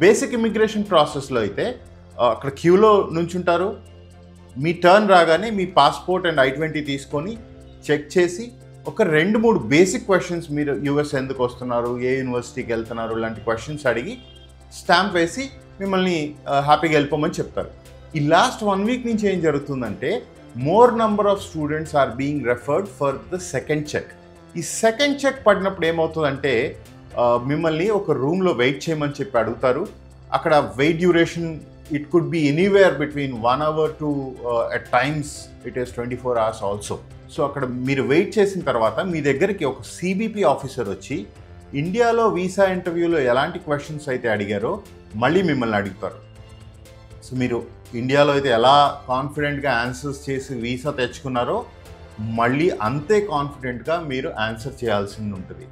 Basic immigration ప్రాసెస్లో అయితే అక్కడ క్యూలో నుంచుంటారు. మీ టర్న్ రాగానే మీ పాస్పోర్ట్ అండ్ I-20 తీసుకొని చెక్ చేసి ఒక 2-3 బేసిక్ క్వశ్చన్స్, మీరు యూఎస్ ఎందుకు వస్తున్నారు, ఏ యూనివర్సిటీకి వెళ్తున్నారు లాంటి క్వశ్చన్స్ అడిగి స్టాంప్ వేసి మిమ్మల్ని హ్యాపీగా వెళ్ళిపోమని చెప్తారు. ఈ లాస్ట్ 1 వీక్ నుంచి ఏం జరుగుతుందంటే more number of students are being referred for the second check. ఈ సెకండ్ చెక్ పడినప్పుడు ఏమవుతుందంటే మిమ్మల్ని ఒక రూమ్లో వెయిట్ చేయమని చెప్పి అడుగుతారు. అక్కడ wait duration it could be anywhere between 1 hour to at times it is 24 hours also. So అక్కడ మీరు వెయిట్ చేసిన తర్వాత మీ దగ్గరికి ఒక సిబిపి ఆఫీసర్ వచ్చి ఇండియాలో వీసా ఇంటర్వ్యూలో ఎలాంటి క్వశ్చన్స్ అయితే అడిగారో మళ్ళీ మిమ్మల్ని అడుగుతారు. సో మీరు ఇండియాలో అయితే ఎలా కాన్ఫిడెంట్గా ఆన్సర్స్ చేసి వీసా తెచ్చుకున్నారో మళ్ళీ అంతే కాన్ఫిడెంట్గా మీరు ఆన్సర్ చేయాల్సి ఉంటుంది.